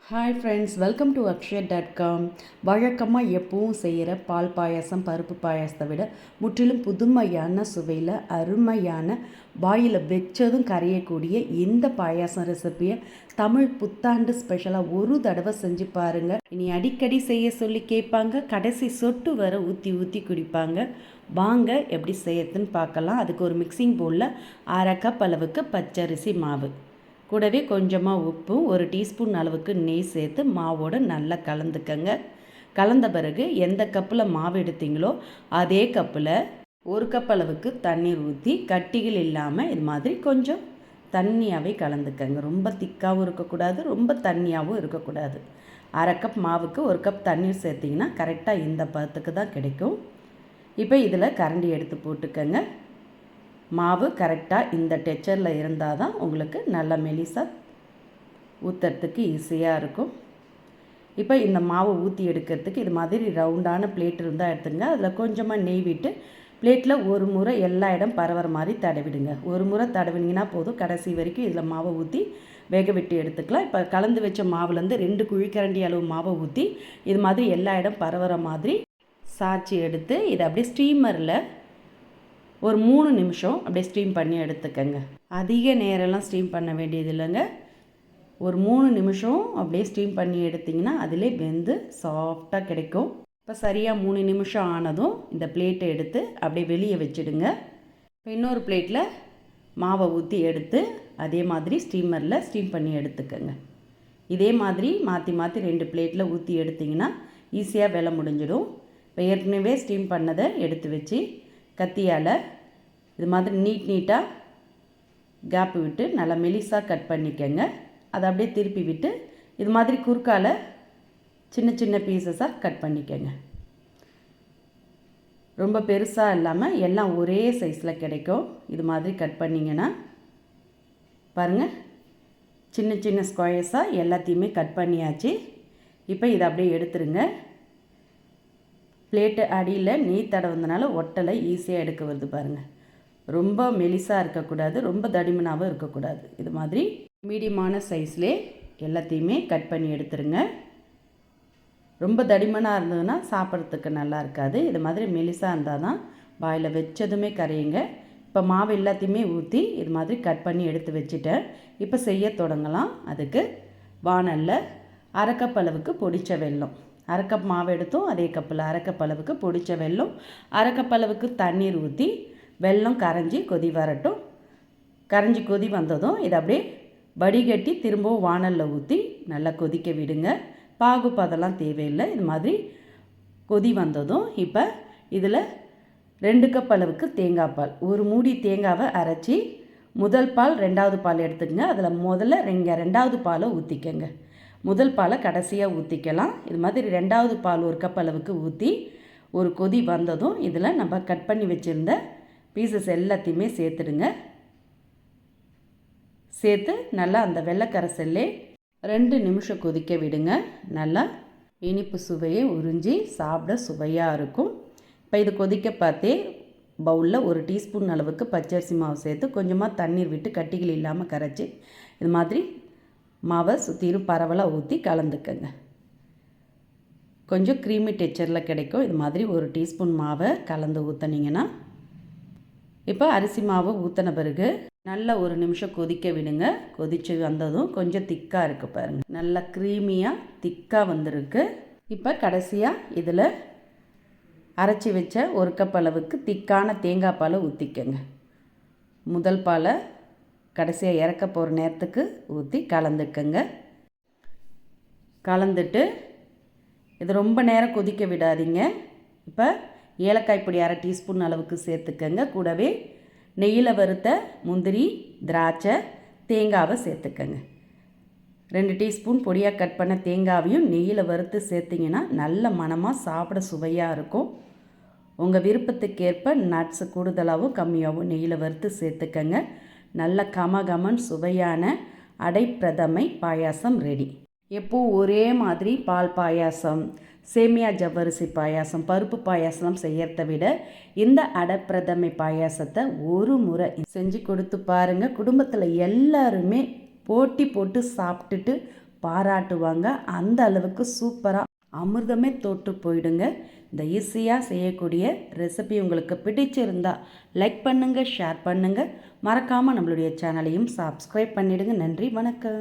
Hi friends, welcome to அக்ஷயா.com. வழக்கமாக எப்பவும் செய்கிற பால் பாயாசம், பருப்பு பாயாசத்தை விட முற்றிலும் புதுமையான சுவையில் அருமையான வாயில் வச்சதும் கரையக்கூடிய இந்த பாயாசம் ரெசிப்பியை தமிழ் புத்தாண்டு ஸ்பெஷலாக ஒரு தடவை செஞ்சு பாருங்கள். இனி அடிக்கடி செய்ய சொல்லி கேட்பாங்க, கடைசி சொட்டு வர ஊற்றி ஊற்றி குடிப்பாங்க. வாங்க எப்படி செய்யறதுன்னு பார்க்கலாம். அதுக்கு ஒரு மிக்சிங் பவுலில் 1/2 கப் அளவுக்கு பச்சரிசி மாவு, கூடவே கொஞ்சமாக உப்பு, 1 டீஸ்பூன் அளவுக்கு நெய் சேர்த்து மாவோடு நல்லா கலந்துக்கங்க. கலந்த பிறகு எந்த கப்பில் மாவு எடுத்தீங்களோ அதே கப்பில் 1 கப் அளவுக்கு தண்ணீர் ஊற்றி கட்டிகள் இல்லாமல் இது மாதிரி கொஞ்சம் தண்ணியாகவே கலந்துக்கங்க. ரொம்ப திக்காகவும் இருக்கக்கூடாது, ரொம்ப தண்ணியாகவும் இருக்கக்கூடாது. 1/2 கப் மாவுக்கு 1 கப் தண்ணீர் சேர்த்திங்கன்னா கரெக்டாக இந்த பதத்துக்கு தான் கிடைக்கும். இப்போ இதில் கரண்டி எடுத்து போட்டுக்கங்க. மாவு கரெக்டாக இந்த டெக்ஸ்சரில் இருந்தால் தான் உங்களுக்கு நல்ல மெலிசாக ஊற்றுறதுக்கு ஈஸியாக இருக்கும். இப்போ இந்த மாவு ஊற்றி எடுக்கிறதுக்கு இது மாதிரி ரவுண்டான பிளேட் இருந்தால் எடுத்துங்க. அதில் கொஞ்சமாக நெய் விட்டு பிளேட்டில் ஒரு முறை எல்லா இடம் பரவுற மாதிரி தடவிடுங்க. ஒரு முறை தடவினீங்கன்னா போதும். கடைசி வரைக்கும் இதில் மாவை ஊற்றி வேக விட்டு எடுத்துக்கலாம். இப்போ கலந்து வச்ச மாவுலேருந்து 2 குழிக்கரண்டி அளவு மாவை ஊற்றி இது மாதிரி எல்லா இடம் பரவுற மாதிரி சாய்ச்சி எடுத்து இதை அப்படியே ஸ்டீமரில் ஒரு 3 நிமிஷம் அப்படியே ஸ்டீம் பண்ணி எடுத்துக்கங்க. அதிக நேரம்லாம் ஸ்டீம் பண்ண வேண்டியது இல்லைங்க. ஒரு 3 நிமிஷம் அப்படியே ஸ்டீம் பண்ணி எடுத்திங்கன்னா அதிலே வெந்து சாஃப்டாக கிடைக்கும். இப்போ சரியாக 3 நிமிஷம் ஆனதும் இந்த பிளேட்டை எடுத்து அப்படியே வெளியே வச்சுடுங்க. இப்போ இன்னொரு பிளேட்டில் மாவை ஊற்றி எடுத்து அதே மாதிரி ஸ்டீமரில் ஸ்டீம் பண்ணி எடுத்துக்கங்க. இதே மாதிரி மாற்றி மாற்றி 2 பிளேட்டில் ஊற்றி எடுத்திங்கன்னா ஈஸியாக வேலை முடிஞ்சிடும். இப்போ ஏற்கனவே ஸ்டீம் பண்ணதை எடுத்து வச்சு கத்தியால் இது மாதிரி நீட்டாக கேப்பு விட்டு நல்லா மெலிசாக கட் பண்ணிக்கங்க. அதை அப்படியே திருப்பி விட்டு இது மாதிரி குறுக்கால் சின்ன சின்ன பீசஸாக கட் பண்ணிக்கங்க. ரொம்ப பெருசாக இல்லாமல் எல்லாம் ஒரே சைஸில் கிடைக்கும். இது மாதிரி கட் பண்ணிங்கன்னா பாருங்கள், சின்ன சின்ன ஸ்கொயர்ஸாக எல்லாத்தையுமே கட் பண்ணியாச்சு. இப்போ இதை அப்படியே எடுத்துருங்க. பிளேட்டு அடியில் நெய் தடவுனதுனால ஒட்டலை ஈஸியாக எடுக்க வருது பாருங்கள். ரொம்ப மெலிசாக இருக்கக்கூடாது, ரொம்ப தடிமனாகவும் இருக்கக்கூடாது. இது மாதிரி மீடியமான சைஸ்லே எல்லாத்தையுமே கட் பண்ணி எடுத்துருங்க. ரொம்ப தடிமனாக இருந்ததுன்னா சாப்பிட்றதுக்கு நல்லா இருக்காது. இது மாதிரி மெலிசாக இருந்தால் தான் வாயில் வச்சதுமே கரையுங்க. இப்போ மாவு எல்லாத்தையுமே ஊற்றி இது மாதிரி கட் பண்ணி எடுத்து வச்சுட்டேன். இப்போ செய்ய தொடங்கலாம். அதுக்கு வானலில் 1/2 கப் அளவுக்கு பொடிச்ச வெல்லம், 1/2 கப் மாவு எடுத்தோம் அதே கப்பில் 1/2 கப் அளவுக்கு பொடிச்ச வெல்லம், 1/2 கப் அளவுக்கு தண்ணீர் ஊற்றி வெல்லம் கரைஞ்சி கொதி வரட்டும். கரைஞ்சி கொதி வந்ததும் இதை அப்படியே வடிகட்டி திரும்பவும் வானலில் ஊற்றி நல்லா கொதிக்க விடுங்க. பாகு பதெல்லாம் தேவையில்லை. இது மாதிரி கொதி வந்ததும் இப்போ இதில் 2 கப் அளவுக்கு தேங்காய் பால், ஒரு மூடி தேங்காவை அரைச்சி முதல் பால் 2வது பால் எடுத்துக்கங்க. அதில் முதல்ல 2வது பாலை ஊற்றிக்கங்க. முதல் பாலை கடைசியாக ஊற்றிக்கலாம். இது மாதிரி 2வது பால் 1 கப் அளவுக்கு ஊற்றி ஒரு கொதி வந்ததும் இதில் நம்ம கட் பண்ணி வச்சுருந்த பீசஸ் எல்லாத்தையுமே சேர்த்துடுங்க. சேர்த்து நல்லா அந்த வெள்ளைக்கரைசல்லே 2 நிமிஷம் கொதிக்க விடுங்க. நல்லா இனிப்பு சுவையை உறிஞ்சி சாப்பிட சுவையாக இருக்கும். இப்போ இது கொதிக்க பார்த்தே பவுலில் 1 டீஸ்பூன் அளவுக்கு பச்சரிசி மாவு சேர்த்து கொஞ்சமாக தண்ணீர் விட்டு கட்டிகள் இல்லாமல் கரைச்சி இது மாதிரி மாவை சுற்றிலும் பரவலாக ஊற்றி கலந்துக்கங்க. கொஞ்சம் க்ரீமி டெக்ஸ்சரில் கிடைக்கும். இது மாதிரி 1 டீஸ்பூன் மாவை கலந்து ஊற்றினீங்கன்னா இப்போ அரிசி மாவை ஊற்றின பிறகு நல்லா 1 நிமிஷம் கொதிக்க விடுங்க. கொதித்து வந்ததும் கொஞ்சம் திக்காக இருக்குது பாருங்கள், நல்லா க்ரீமியாக திக்காக வந்திருக்கு. இப்போ கடைசியாக இதில் அரைச்சி வச்ச 1 கப் அளவுக்கு திக்கான தேங்காய் பாலை ஊற்றிக்கங்க. முதல் பாலை கடைசியாக இறக்க போகிற நேரத்துக்கு ஊற்றி கலந்துக்கங்க. கலந்துட்டு இது ரொம்ப நேரம் கொதிக்க விடாதீங்க. இப்போ ஏலக்காய் பொடி 1/2 டீஸ்பூன் அளவுக்கு சேர்த்துக்கங்க. கூடவே நெய்யில் வறுத்த முந்திரி, திராட்சை, தேங்காவை சேர்த்துக்கங்க. 2 டீஸ்பூன் பொடியாக கட் பண்ண தேங்காவையும் நெய்யில் வறுத்து சேர்த்திங்கன்னா நல்ல மணமாக சாப்பிட சுவையாக இருக்கும். உங்கள் விருப்பத்துக்கேற்ப நட்ஸ் கூடுதலாகவும் கம்மியாகவும் நெய்யில் வறுத்து சேர்த்துக்கங்க. நல்ல கமகமன் சுவையான அடைப்பிரதமை பாயாசம் ரெடி. எப்போது ஒரே மாதிரி பால் பாயாசம், சேமியா ஜவ்வரிசி பாயாசம், பருப்பு பாயாசம் செய்யறத விட இந்த அடைப்பிரதமை பாயாசத்தை ஒரு முறை செஞ்சு கொடுத்து பாருங்கள். குடும்பத்தில் எல்லாருமே போட்டி போட்டு சாப்பிட்டுட்டு பாராட்டுவாங்க. அந்த அளவுக்கு சூப்பராக அமிர்தமே தோற்று போயிடுங்க. இந்த ஈஸியாக செய்யக்கூடிய ரெசிபி உங்களுக்கு பிடிச்சிருந்தா லைக் பண்ணுங்கள், ஷேர் பண்ணுங்கள். மறக்காமல் நம்மளுடைய சேனலையும் சப்ஸ்கிரைப் பண்ணிவிடுங்க. நன்றி, வணக்கம்.